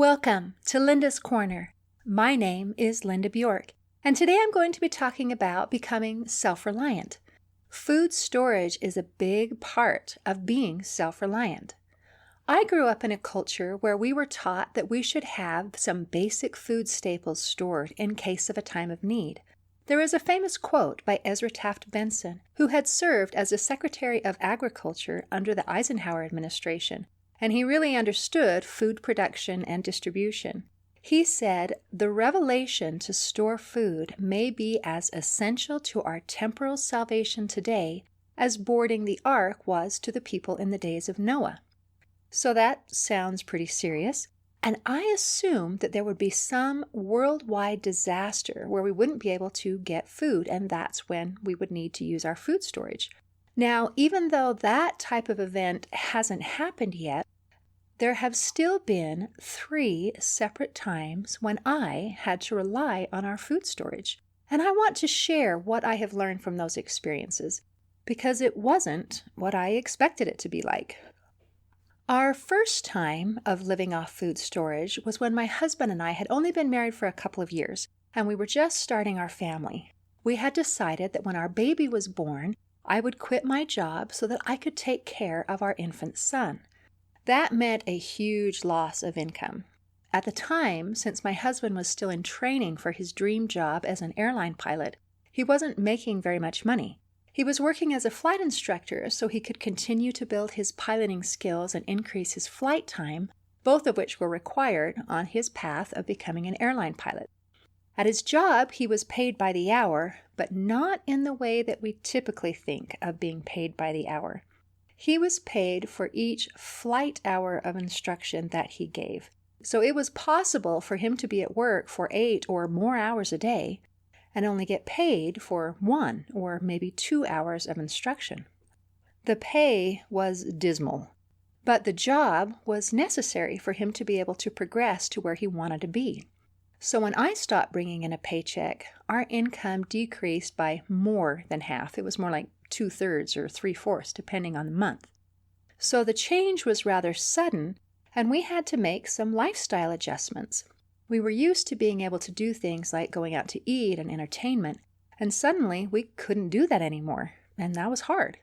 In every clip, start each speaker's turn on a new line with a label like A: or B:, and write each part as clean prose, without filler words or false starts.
A: Welcome to Linda's Corner. My name is Linda Bjork, and today I'm going to be talking about becoming self-reliant. Food storage is a big part of being self-reliant. I grew up in a culture where we were taught that we should have some basic food staples stored in case of a time of need. There is a famous quote by Ezra Taft Benson, who had served as the Secretary of Agriculture under the Eisenhower administration, and he really understood food production and distribution. He said, "The revelation to store food may be as essential to our temporal salvation today as boarding the ark was to the people in the days of Noah." So that sounds pretty serious, and I assumed that there would be some worldwide disaster where we wouldn't be able to get food, and that's when we would need to use our food storage. Now, even though that type of event hasn't happened yet, there have still been 3 separate times when I had to rely on our food storage. And I want to share what I have learned from those experiences, because it wasn't what I expected it to be like. Our first time of living off food storage was when my husband and I had only been married for a couple of years, and we were just starting our family. We had decided that when our baby was born, I would quit my job so that I could take care of our infant son. That meant a huge loss of income. At the time, since my husband was still in training for his dream job as an airline pilot, he wasn't making very much money. He was working as a flight instructor so he could continue to build his piloting skills and increase his flight time, both of which were required on his path of becoming an airline pilot. At his job, he was paid by the hour, but not in the way that we typically think of being paid by the hour. He was paid for each flight hour of instruction that he gave. So it was possible for him to be at work for 8 or more hours a day and only get paid for 1 or maybe 2 hours of instruction. The pay was dismal, but the job was necessary for him to be able to progress to where he wanted to be. So when I stopped bringing in a paycheck, our income decreased by more than half. It was more like 2/3 or 3/4, depending on the month. So the change was rather sudden, and we had to make some lifestyle adjustments. We were used to being able to do things like going out to eat and entertainment, and suddenly we couldn't do that anymore, and that was hard.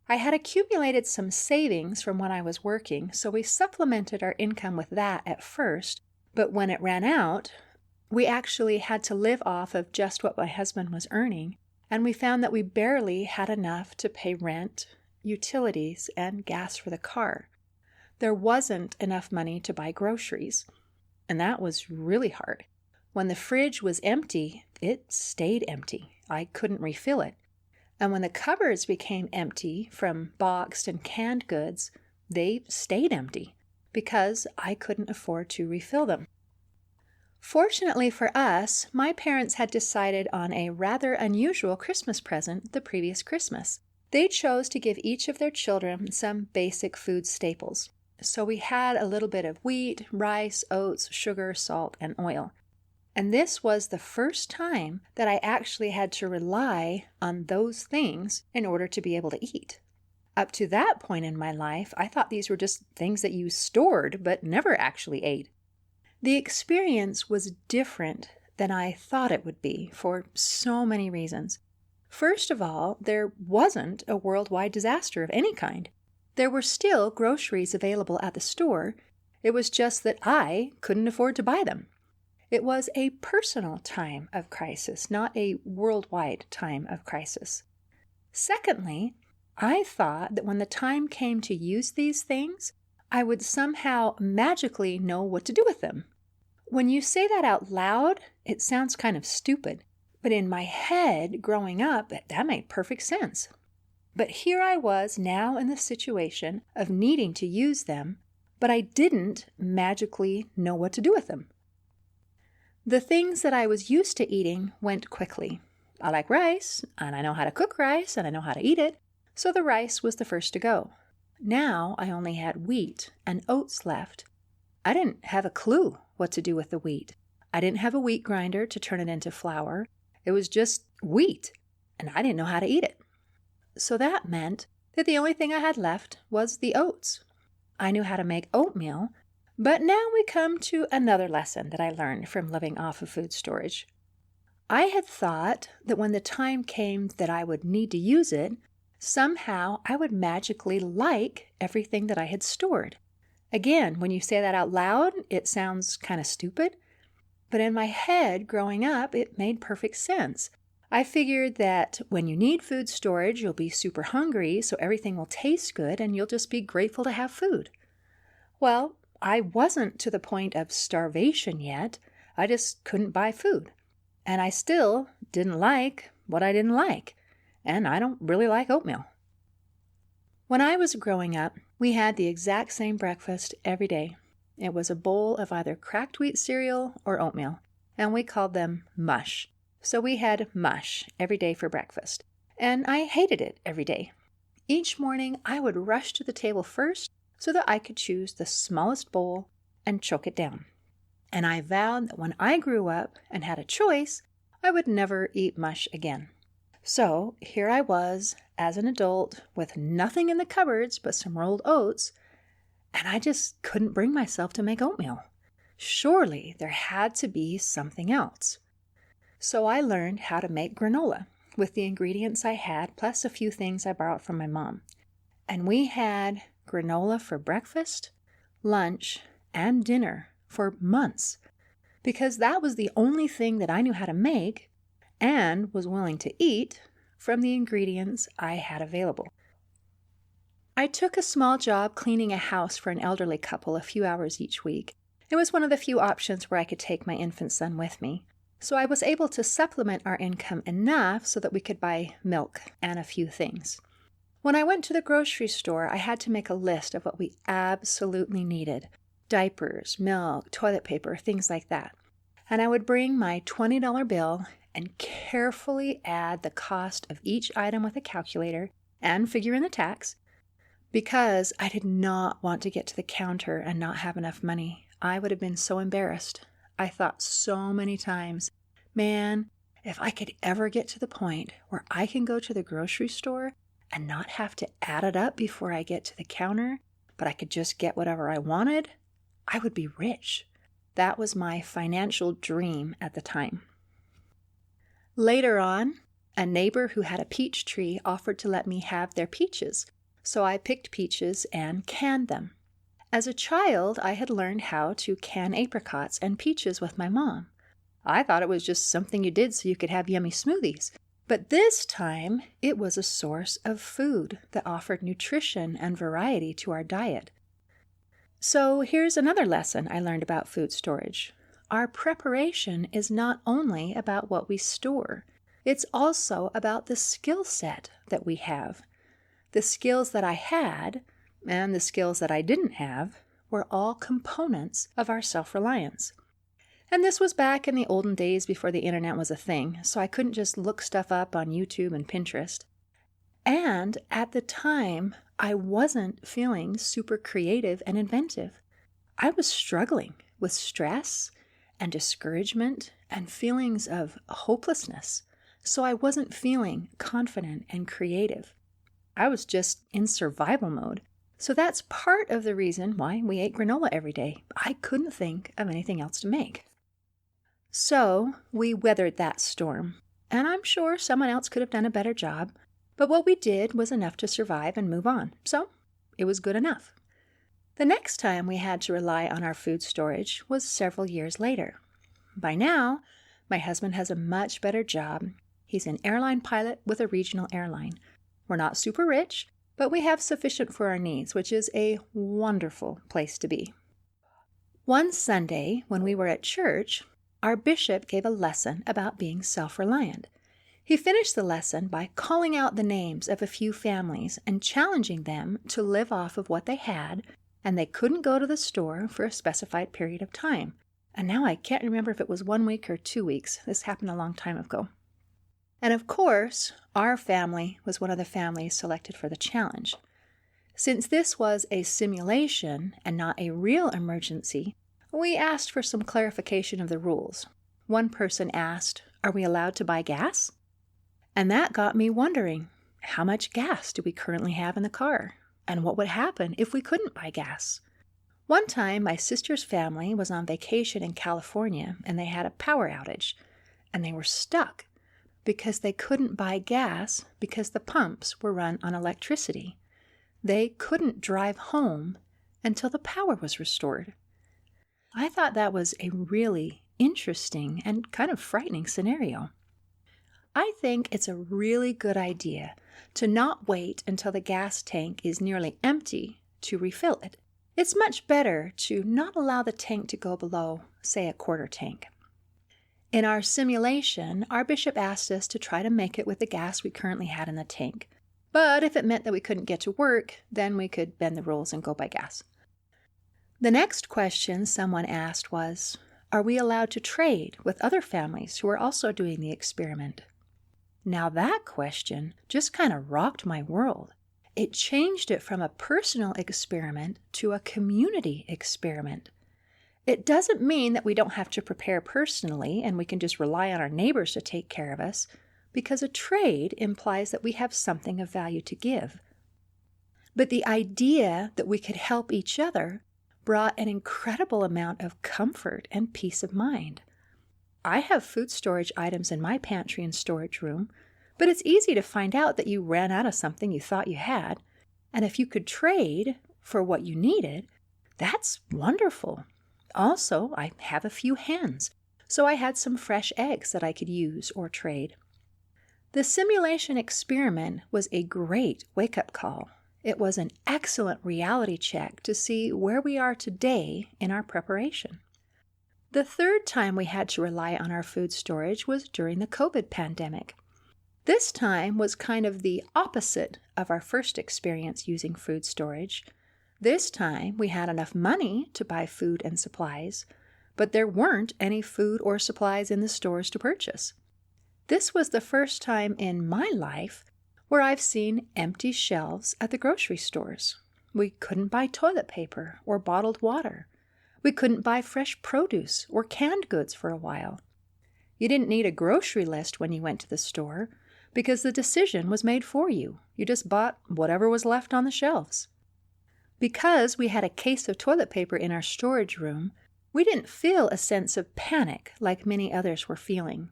A: I had accumulated some savings from when I was working, so we supplemented our income with that at first, but when it ran out, we actually had to live off of just what my husband was earning, and we found that we barely had enough to pay rent, utilities, and gas for the car. There wasn't enough money to buy groceries, and that was really hard. When the fridge was empty, it stayed empty. I couldn't refill it. And when the cupboards became empty from boxed and canned goods, they stayed empty because I couldn't afford to refill them. Fortunately for us, my parents had decided on a rather unusual Christmas present the previous Christmas. They chose to give each of their children some basic food staples. So we had a little bit of wheat, rice, oats, sugar, salt, and oil. And this was the first time that I actually had to rely on those things in order to be able to eat. Up to that point in my life, I thought these were just things that you stored but never actually ate. The experience was different than I thought it would be for so many reasons. First of all, there wasn't a worldwide disaster of any kind. There were still groceries available at the store. It was just that I couldn't afford to buy them. It was a personal time of crisis, not a worldwide time of crisis. Secondly, I thought that when the time came to use these things, I would somehow magically know what to do with them. When you say that out loud, it sounds kind of stupid, but in my head, growing up, that made perfect sense. But here I was now in the situation of needing to use them, but I didn't magically know what to do with them. The things that I was used to eating went quickly. I like rice, and I know how to cook rice, and I know how to eat it, so the rice was the first to go. Now I only had wheat and oats left. I didn't have a clue what to do with the wheat. I didn't have a wheat grinder to turn it into flour. It was just wheat, and I didn't know how to eat it. So that meant that the only thing I had left was the oats. I knew how to make oatmeal, But now we come to another lesson that I learned from living off of food storage. I had thought that when the time came that I would need to use it, somehow I would magically like everything that I had stored. Again, when you say that out loud, it sounds kind of stupid, but in my head growing up, it made perfect sense. I figured that when you need food storage, you'll be super hungry, so everything will taste good and you'll just be grateful to have food. Well, I wasn't to the point of starvation yet. I just couldn't buy food. And I still didn't like what I didn't like. And I don't really like oatmeal. When I was growing up, we had the exact same breakfast every day. It was a bowl of either cracked wheat cereal or oatmeal, and we called them mush. So we had mush every day for breakfast, and I hated it every day. Each morning, I would rush to the table first so that I could choose the smallest bowl and choke it down. And I vowed that when I grew up and had a choice, I would never eat mush again. So here I was as an adult with nothing in the cupboards but some rolled oats, and I just couldn't bring myself to make oatmeal. Surely there had to be something else. So I learned how to make granola with the ingredients I had, plus a few things I borrowed from my mom. And we had granola for breakfast, lunch, and dinner for months, because that was the only thing that I knew how to make and was willing to eat from the ingredients I had available. I took a small job cleaning a house for an elderly couple a few hours each week. It was one of the few options where I could take my infant son with me. So I was able to supplement our income enough so that we could buy milk and a few things. When I went to the grocery store, I had to make a list of what we absolutely needed: diapers, milk, toilet paper, things like that. And I would bring my $20 bill and carefully add the cost of each item with a calculator and figure in the tax, because I did not want to get to the counter and not have enough money. I would have been so embarrassed. I thought so many times, man, if I could ever get to the point where I can go to the grocery store and not have to add it up before I get to the counter, but I could just get whatever I wanted, I would be rich. That was my financial dream at the time. Later on, a neighbor who had a peach tree offered to let me have their peaches, so I picked peaches and canned them. As a child, I had learned how to can apricots and peaches with my mom. I thought it was just something you did so you could have yummy smoothies. But this time, it was a source of food that offered nutrition and variety to our diet. So here's another lesson I learned about food storage. Our preparation is not only about what we store, it's also about the skill set that we have. The skills that I had and the skills that I didn't have were all components of our self-reliance. And this was back in the olden days before the internet was a thing, so I couldn't just look stuff up on YouTube and Pinterest. And at the time, I wasn't feeling super creative and inventive. I was struggling with stress and discouragement and feelings of hopelessness, so I wasn't feeling confident and creative. I was just in survival mode. So that's part of the reason why we ate granola every day. I couldn't think of anything else to make. So we weathered that storm, and I'm sure someone else could have done a better job, but what we did was enough to survive and move on. So it was good enough. The next time we had to rely on our food storage was several years later. By now, my husband has a much better job. He's an airline pilot with a regional airline. We're not super rich, but we have sufficient for our needs, which is a wonderful place to be. One Sunday, when we were at church, our bishop gave a lesson about being self-reliant. He finished the lesson by calling out the names of a few families and challenging them to live off of what they had, and they couldn't go to the store for a specified period of time. And now I can't remember if it was 1 week or 2 weeks. This happened a long time ago. And of course, our family was one of the families selected for the challenge. Since this was a simulation and not a real emergency, we asked for some clarification of the rules. One person asked, "Are we allowed to buy gas?" And that got me wondering, how much gas do we currently have in the car? And what would happen if we couldn't buy gas? One time, my sister's family was on vacation in California and they had a power outage, and they were stuck because they couldn't buy gas because the pumps were run on electricity. They couldn't drive home until the power was restored. I thought that was a really interesting and kind of frightening scenario. I think it's a really good idea to not wait until the gas tank is nearly empty to refill it. It's much better to not allow the tank to go below, say, a quarter tank. In our simulation, our bishop asked us to try to make it with the gas we currently had in the tank. But if it meant that we couldn't get to work, then we could bend the rules and go by gas. The next question someone asked was, are we allowed to trade with other families who are also doing the experiment? Now that question just kind of rocked my world. It changed it from a personal experiment to a community experiment. It doesn't mean that we don't have to prepare personally and we can just rely on our neighbors to take care of us, because a trade implies that we have something of value to give. But the idea that we could help each other brought an incredible amount of comfort and peace of mind. I have food storage items in my pantry and storage room, but it's easy to find out that you ran out of something you thought you had, and if you could trade for what you needed, that's wonderful. Also, I have a few hens, so I had some fresh eggs that I could use or trade. The simulation experiment was a great wake-up call. It was an excellent reality check to see where we are today in our preparation. The third time we had to rely on our food storage was during the COVID pandemic. This time was kind of the opposite of our first experience using food storage. This time we had enough money to buy food and supplies, but there weren't any food or supplies in the stores to purchase. This was the first time in my life where I've seen empty shelves at the grocery stores. We couldn't buy toilet paper or bottled water. We couldn't buy fresh produce or canned goods for a while. You didn't need a grocery list when you went to the store because the decision was made for you. You just bought whatever was left on the shelves. Because we had a case of toilet paper in our storage room, we didn't feel a sense of panic like many others were feeling.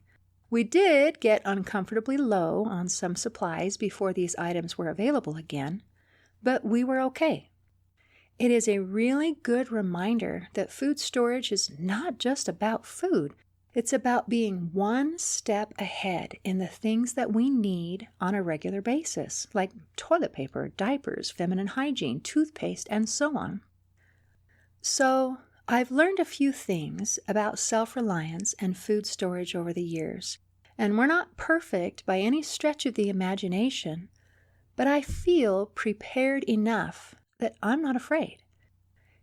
A: We did get uncomfortably low on some supplies before these items were available again, but we were okay. It is a really good reminder that food storage is not just about food. It's about being one step ahead in the things that we need on a regular basis, like toilet paper, diapers, feminine hygiene, toothpaste, and so on. So, I've learned a few things about self-reliance and food storage over the years, and we're not perfect by any stretch of the imagination, but I feel prepared enough that I'm not afraid.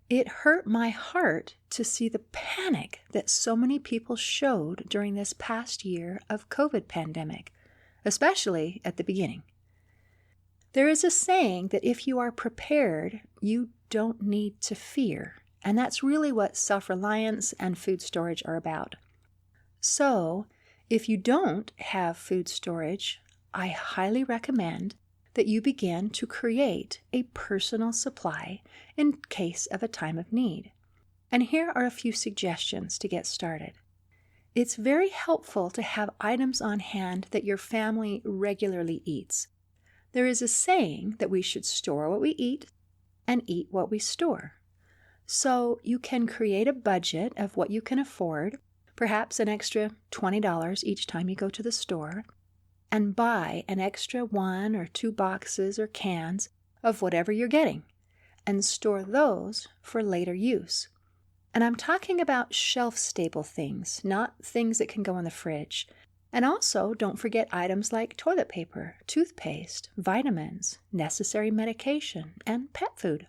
A: It hurt my heart to see the panic that so many people showed during this past year of COVID pandemic, especially at the beginning. There is a saying that if you are prepared, you don't need to fear, and that's really what self-reliance and food storage are about. So, if you don't have food storage, I highly recommend that you begin to create a personal supply in case of a time of need. And here are a few suggestions to get started. It's very helpful to have items on hand that your family regularly eats. There is a saying that we should store what we eat and eat what we store. So you can create a budget of what you can afford, perhaps an extra $20 each time you go to the store, and buy an extra 1 or 2 boxes or cans of whatever you're getting, and store those for later use. And I'm talking about shelf-stable things, not things that can go in the fridge. And also, don't forget items like toilet paper, toothpaste, vitamins, necessary medication, and pet food.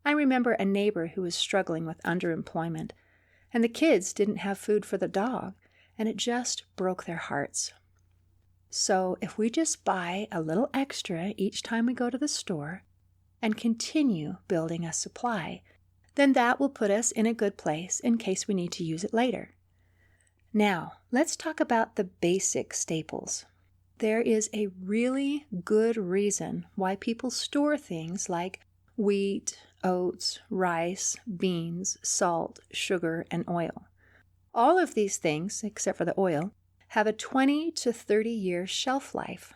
A: I remember a neighbor who was struggling with underemployment, and the kids didn't have food for the dog, and it just broke their hearts. So if we just buy a little extra each time we go to the store and continue building a supply, then that will put us in a good place in case we need to use it later. Now, let's talk about the basic staples. There is a really good reason why people store things like wheat, oats, rice, beans, salt, sugar, and oil. All of these things, except for the oil, have a 20 to 30 year shelf life.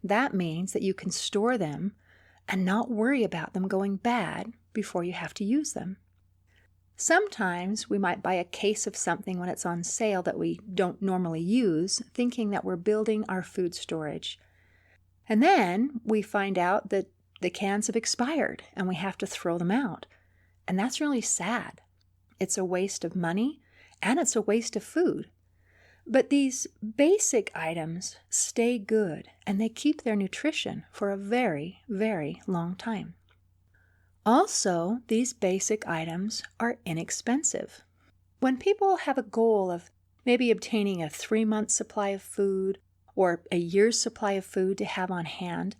A: That means that you can store them and not worry about them going bad before you have to use them. Sometimes we might buy a case of something when it's on sale that we don't normally use, thinking that we're building our food storage. And then we find out that the cans have expired and we have to throw them out. And that's really sad. It's a waste of money and it's a waste of food. But these basic items stay good and they keep their nutrition for a very, very long time. Also, these basic items are inexpensive. When people have a goal of maybe obtaining a 3-month supply of food or a year's supply of food to have on hand,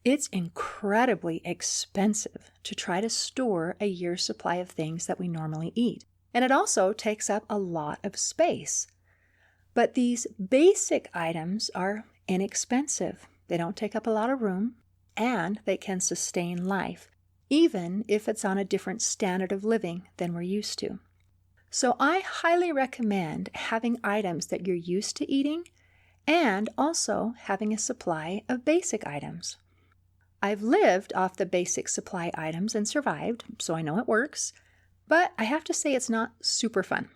A: it's incredibly expensive to try to store a year's supply of things that we normally eat. And it also takes up a lot of space. But these basic items are inexpensive. They don't take up a lot of room, and they can sustain life, even if it's on a different standard of living than we're used to. So I highly recommend having items that you're used to eating and also having a supply of basic items. I've lived off the basic supply items and survived, so I know it works, but I have to say it's not super fun.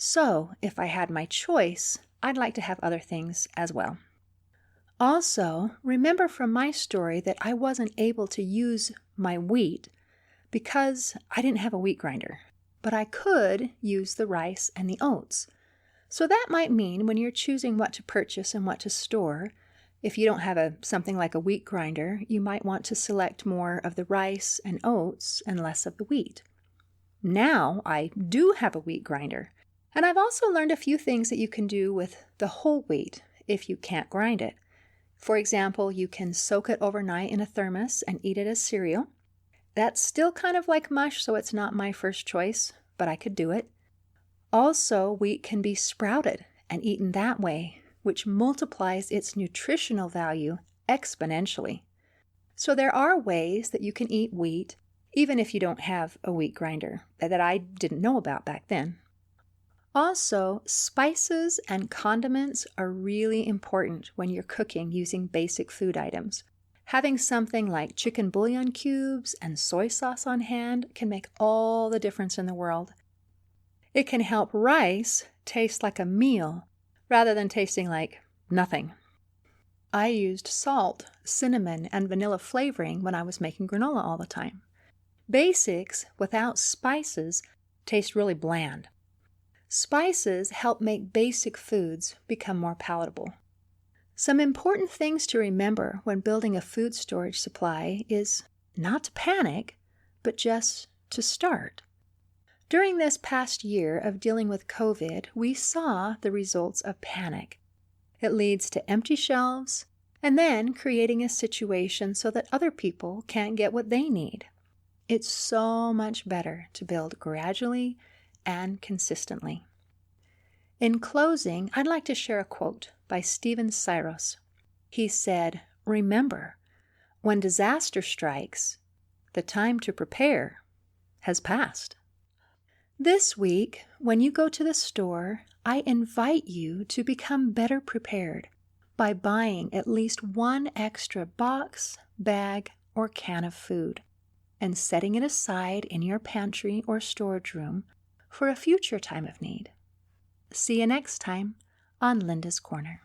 A: So if I had my choice, I'd like to have other things as well. Also, remember from my story that I wasn't able to use my wheat because I didn't have a wheat grinder, but I could use the rice and the oats. So that might mean when you're choosing what to purchase and what to store, if you don't have something like a wheat grinder, you might want to select more of the rice and oats and less of the wheat. Now I do have a wheat grinder, and I've also learned a few things that you can do with the whole wheat if you can't grind it. For example, you can soak it overnight in a thermos and eat it as cereal. That's still kind of like mush, so it's not my first choice, but I could do it. Also, wheat can be sprouted and eaten that way, which multiplies its nutritional value exponentially. So there are ways that you can eat wheat, even if you don't have a wheat grinder, that I didn't know about back then. Also, spices and condiments are really important when you're cooking using basic food items. Having something like chicken bouillon cubes and soy sauce on hand can make all the difference in the world. It can help rice taste like a meal rather than tasting like nothing. I used salt, cinnamon, and vanilla flavoring when I was making granola all the time. Basics without spices taste really bland. Spices help make basic foods become more palatable. Some important things to remember when building a food storage supply is not to panic, but just to start. During this past year of dealing with COVID, we saw the results of panic. It leads to empty shelves and then creating a situation so that other people can't get what they need. It's so much better to build gradually and consistently. In closing, I'd like to share a quote by Cyros. He said, "Remember, when disaster strikes, the time to prepare has passed." This week, when you go to the store, I invite you to become better prepared by buying at least one extra box, bag, or can of food and setting it aside in your pantry or storage room for a future time of need. See you next time on Linda's Corner.